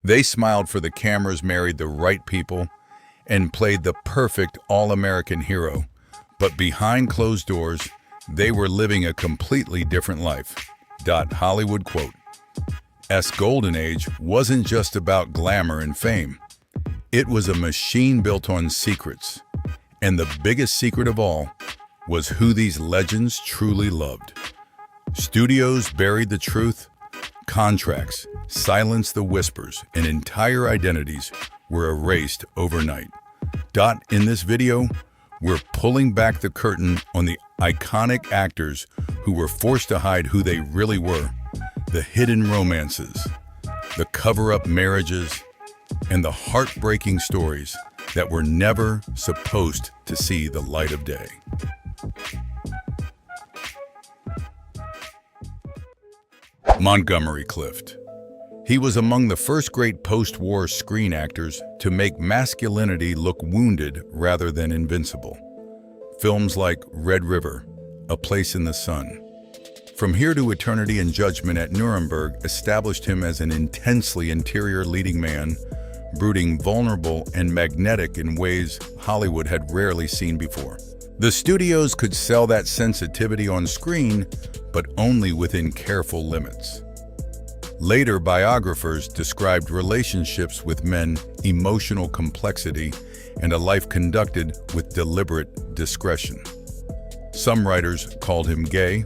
They smiled for the cameras, married the right people, and played the perfect all-American hero. But behind closed doors, they were living a completely different life. Hollywood quote. S golden age wasn't just about glamour and fame. It was a machine built on secrets. And the biggest secret of all was who these legends truly loved. Studios buried the truth, contracts silenced the whispers, and entire identities were erased overnight. In this video, we're pulling back the curtain on the iconic actors who were forced to hide who they really were, the hidden romances, the cover-up marriages, and the heartbreaking stories that were never supposed to see the light of day. Montgomery Clift. He was among the first great post-war screen actors to make masculinity look wounded rather than invincible. Films like Red River, A Place in the Sun, From Here to Eternity and Judgment at Nuremberg established him as an intensely interior leading man, brooding, vulnerable, and magnetic in ways Hollywood had rarely seen before. The studios could sell that sensitivity on screen, but only within careful limits. Later biographers described relationships with men, emotional complexity, and a life conducted with deliberate discretion. Some writers called him gay,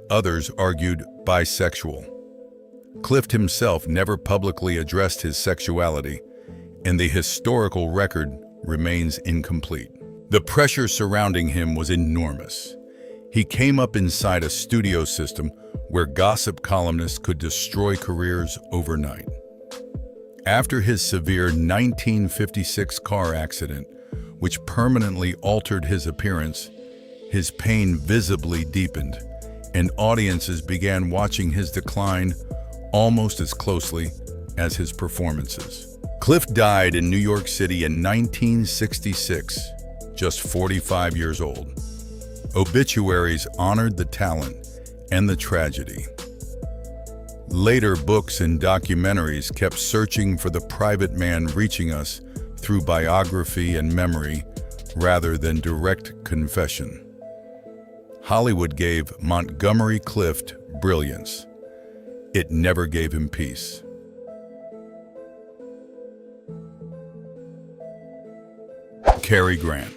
others argued bisexual. Clift himself never publicly addressed his sexuality, and the historical record remains incomplete. The pressure surrounding him was enormous. He came up inside a studio system where gossip columnists could destroy careers overnight. After his severe 1956 car accident, which permanently altered his appearance, his pain visibly deepened, and audiences began watching his decline almost as closely as his performances. Clift died in New York City in 1966, just 45 years old. Obituaries honored the talent and the tragedy. Later books and documentaries kept searching for the private man, reaching us through biography and memory rather than direct confession. Hollywood gave Montgomery Clift brilliance. It never gave him peace. Cary Grant.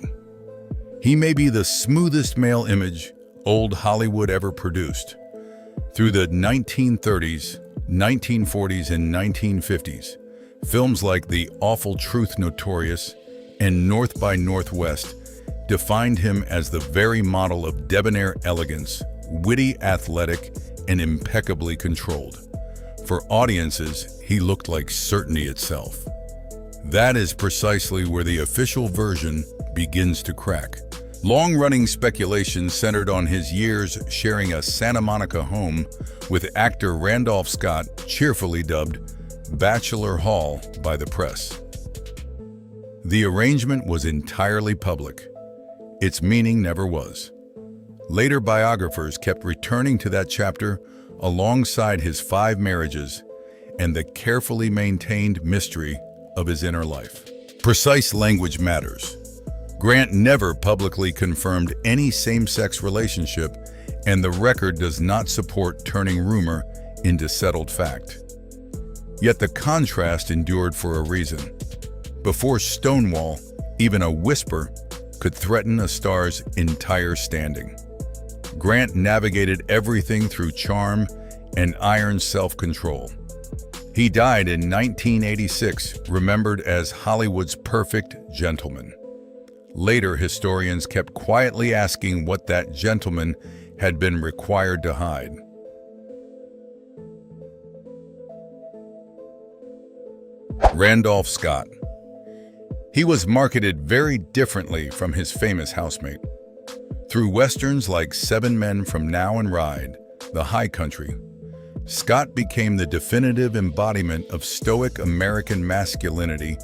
He may be the smoothest male image old Hollywood ever produced. Through the 1930s, 1940s, and 1950s, films like The Awful Truth, Notorious, and North by Northwest defined him as the very model of debonair elegance, witty, athletic, and impeccably controlled. For audiences, he looked like certainty itself. That is precisely where the official version begins to crack. Long-running speculation centered on his years sharing a Santa Monica home with actor Randolph Scott, cheerfully dubbed Bachelor Hall by the press. The arrangement was entirely public. Its meaning never was. Later biographers kept returning to that chapter alongside his 5 marriages and the carefully maintained mystery of his inner life. Precise language matters. Grant never publicly confirmed any same-sex relationship, and the record does not support turning rumor into settled fact. Yet the contrast endured for a reason. Before Stonewall, even a whisper could threaten a star's entire standing. Grant navigated everything through charm and iron self-control. He died in 1986, remembered as Hollywood's perfect gentleman. Later, historians kept quietly asking what that gentleman had been required to hide. Randolph Scott. He was marketed very differently from his famous housemate. Through westerns like 7 Men from Now and Ride, The High Country, Scott became the definitive embodiment of stoic American masculinity,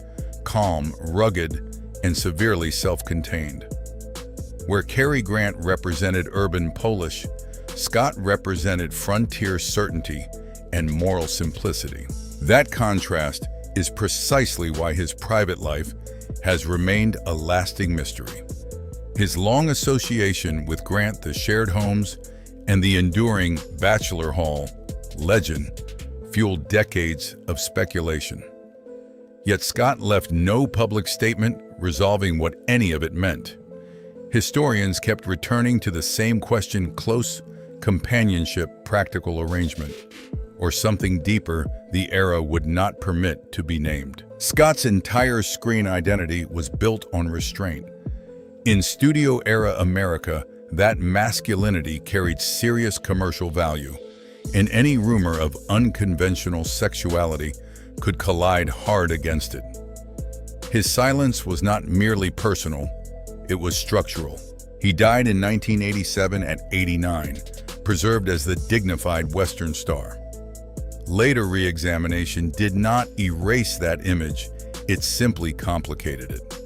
calm, rugged, and severely self-contained. Where Cary Grant represented urban Polish, Scott represented frontier certainty and moral simplicity. That contrast is precisely why his private life has remained a lasting mystery. His long association with Grant the Shared Homes and the enduring Bachelor Hall legend fueled decades of speculation. Yet Scott left no public statement resolving what any of it meant. Historians kept returning to the same question: close companionship, practical arrangement, or something deeper the era would not permit to be named. Scott's entire screen identity was built on restraint. In studio-era America, that masculinity carried serious commercial value, and any rumor of unconventional sexuality could collide hard against it. His silence was not merely personal, it was structural. He died in 1987 at 89, preserved as the dignified Western star. Later re-examination did not erase that image, it simply complicated it.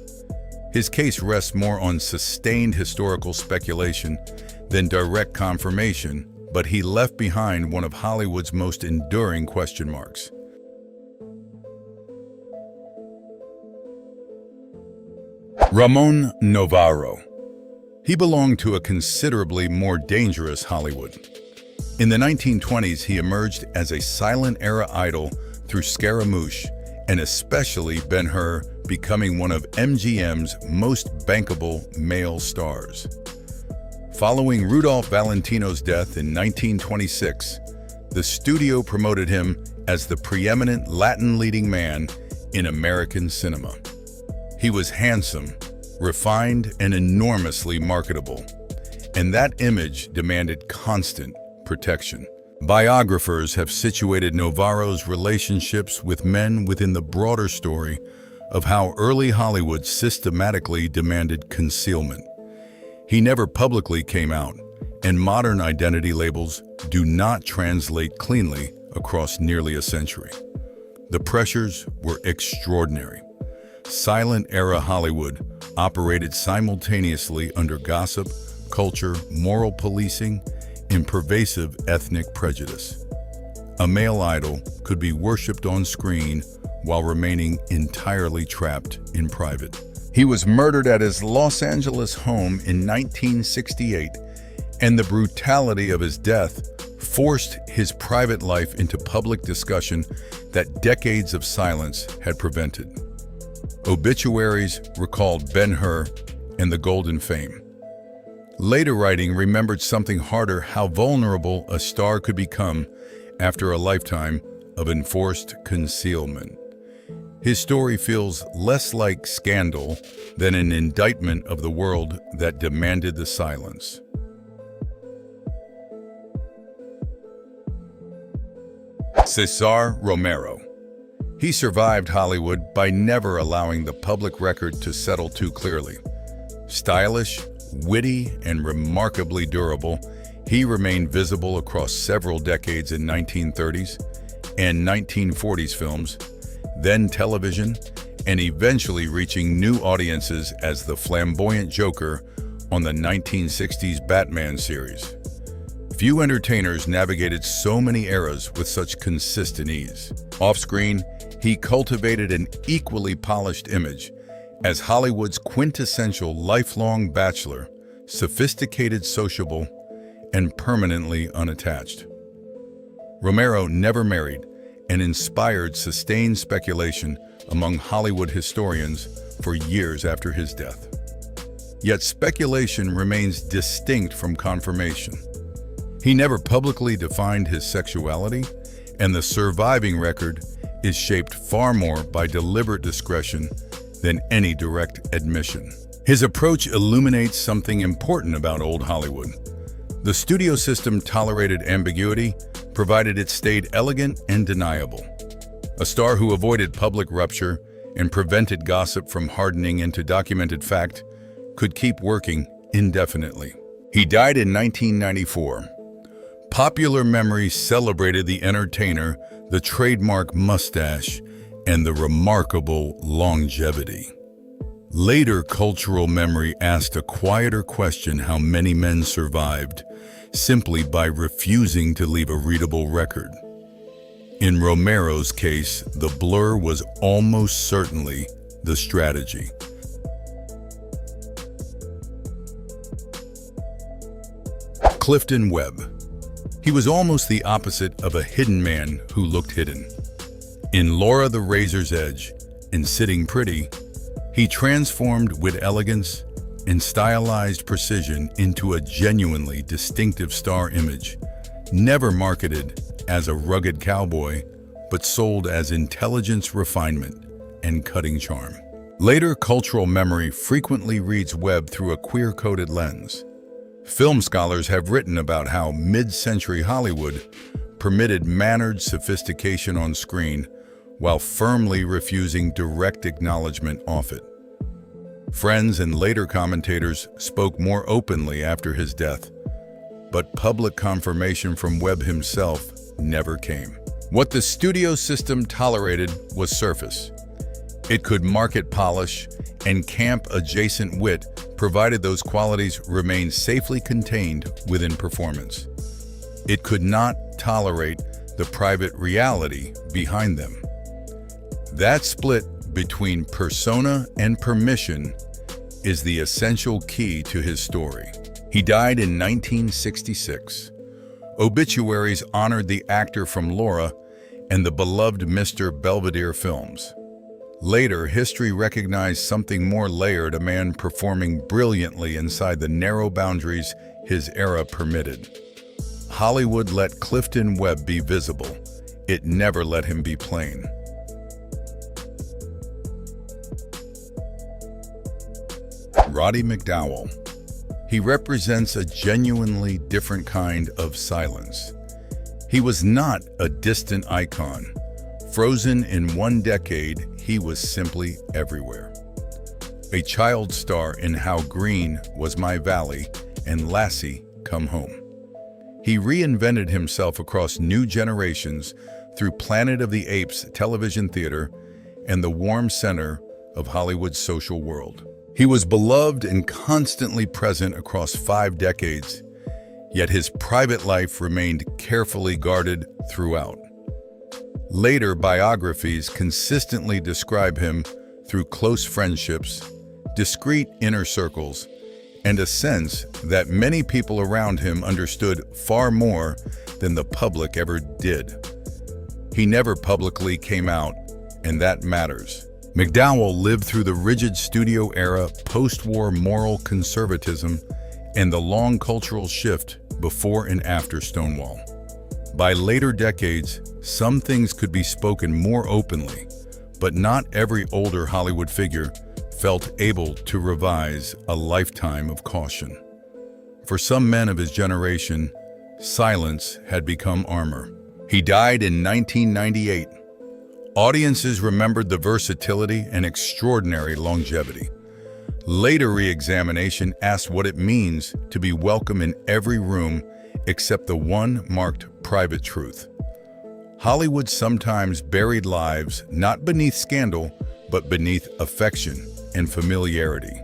His case rests more on sustained historical speculation than direct confirmation, but he left behind one of Hollywood's most enduring question marks. Ramon Novarro. He belonged to a considerably more dangerous Hollywood. In the 1920s, he emerged as a silent-era idol through Scaramouche, and especially Ben-Hur, becoming one of MGM's most bankable male stars. Following Rudolph Valentino's death in 1926, the studio promoted him as the preeminent Latin leading man in American cinema. He was handsome, refined, and enormously marketable, and that image demanded constant protection. Biographers have situated Novarro's relationships with men within the broader story of how early Hollywood systematically demanded concealment. He never publicly came out, and modern identity labels do not translate cleanly across nearly a century. The pressures were extraordinary. Silent-era Hollywood operated simultaneously under gossip, culture, moral policing, and pervasive ethnic prejudice. A male idol could be worshipped on screen while remaining entirely trapped in private. He was murdered at his Los Angeles home in 1968, and the brutality of his death forced his private life into public discussion that decades of silence had prevented. Obituaries recalled Ben-Hur and the Golden Fame. Later writing remembered something harder: how vulnerable a star could become after a lifetime of enforced concealment. His story feels less like scandal than an indictment of the world that demanded the silence. Cesar Romero. He survived Hollywood by never allowing the public record to settle too clearly. Stylish, witty, and remarkably durable, he remained visible across several decades in 1930s and 1940s films, then television, and eventually reaching new audiences as the flamboyant Joker on the 1960s Batman series. Few entertainers navigated so many eras with such consistent ease. Off-screen, he cultivated an equally polished image as Hollywood's quintessential lifelong bachelor, sophisticated, sociable, and permanently unattached. Romero never married and inspired sustained speculation among Hollywood historians for years after his death. Yet speculation remains distinct from confirmation. He never publicly defined his sexuality, and the surviving record is shaped far more by deliberate discretion than any direct admission. His approach illuminates something important about old Hollywood. The studio system tolerated ambiguity, provided it stayed elegant and deniable. A star who avoided public rupture and prevented gossip from hardening into documented fact could keep working indefinitely. He died in 1994. Popular memory celebrated the entertainer, the trademark mustache, and the remarkable longevity. Later cultural memory asked a quieter question: how many men survived simply by refusing to leave a readable record. In Romero's case, the blur was almost certainly the strategy. Clifton Webb. He was almost the opposite of a hidden man who looked hidden. In Laura the Razor's Edge and Sitting Pretty, he transformed with elegance and stylized precision into a genuinely distinctive star image, never marketed as a rugged cowboy, but sold as intelligence, refinement, and cutting charm. Later cultural memory frequently reads Webb through a queer-coded lens. Film scholars have written about how mid-century Hollywood permitted mannered sophistication on screen while firmly refusing direct acknowledgement off it. Friends and later commentators spoke more openly after his death, but public confirmation from Webb himself never came. What the studio system tolerated was surface. It could market polish and camp-adjacent wit, provided those qualities remained safely contained within performance. It could not tolerate the private reality behind them. That split between persona and permission is the essential key to his story. He died in 1966. Obituaries honored the actor from Laura and the beloved Mr. Belvedere films. Later, history recognized something more layered, a man performing brilliantly inside the narrow boundaries his era permitted. Hollywood let Clifton Webb be visible. It never let him be plain. Roddy McDowall. He represents a genuinely different kind of silence. He was not a distant icon. Frozen in one decade, he was simply everywhere. A child star in How Green Was My Valley and Lassie Come Home. He reinvented himself across new generations through Planet of the Apes television theater and the warm center of Hollywood's social world. He was beloved and constantly present across 5 decades, yet his private life remained carefully guarded throughout. Later biographies consistently describe him through close friendships, discreet inner circles, and a sense that many people around him understood far more than the public ever did. He never publicly came out, and that matters. McDowall lived through the rigid studio era, post-war moral conservatism, and the long cultural shift before and after Stonewall. By later decades, some things could be spoken more openly, but not every older Hollywood figure felt able to revise a lifetime of caution. For some men of his generation, silence had become armor. He died in 1998. Audiences remembered the versatility and extraordinary longevity. Later re-examination asked what it means to be welcome in every room except the one marked private truth. Hollywood sometimes buried lives not beneath scandal, but beneath affection and familiarity.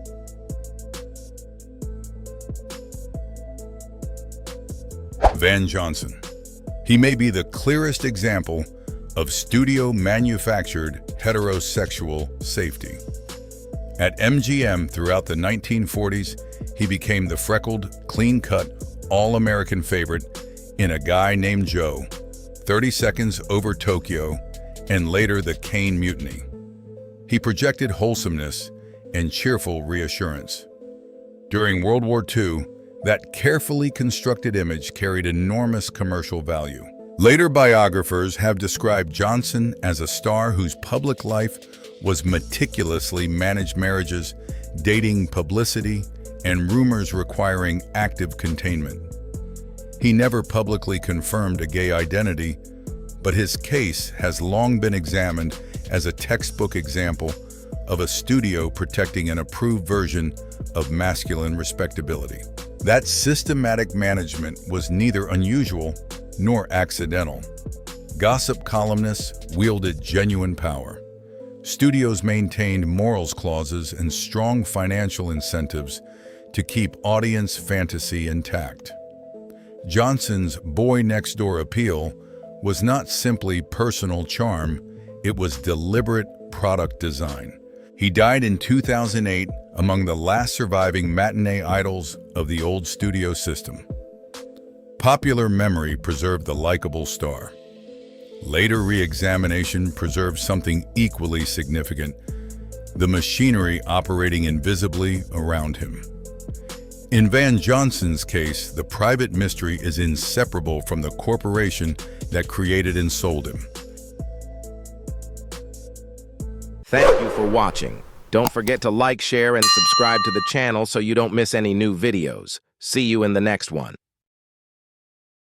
Van Johnson. He may be the clearest example of studio-manufactured heterosexual safety. At MGM throughout the 1940s, he became the freckled, clean-cut, all-American favorite in A Guy Named Joe, 30 Seconds Over Tokyo, and later The Caine Mutiny. He projected wholesomeness and cheerful reassurance. During World War II, that carefully constructed image carried enormous commercial value. Later biographers have described Johnson as a star whose public life was meticulously managed marriages, dating publicity, and rumors requiring active containment. He never publicly confirmed a gay identity, but his case has long been examined as a textbook example of a studio protecting an approved version of masculine respectability. That systematic management was neither unusual nor accidental. Gossip columnists wielded genuine power. Studios maintained morals clauses and strong financial incentives to keep audience fantasy intact. Johnson's boy-next-door appeal was not simply personal charm, it was deliberate product design. He died in 2008 among the last surviving matinee idols of the old studio system. Popular memory preserved the likable star. Later re-examination preserved something equally significant: the machinery operating invisibly around him. In Van Johnson's case, the private mystery is inseparable from the corporation that created and sold him. Thank you for watching. Don't forget to like, share, and subscribe to the channel so you don't miss any new videos. See you in the next one.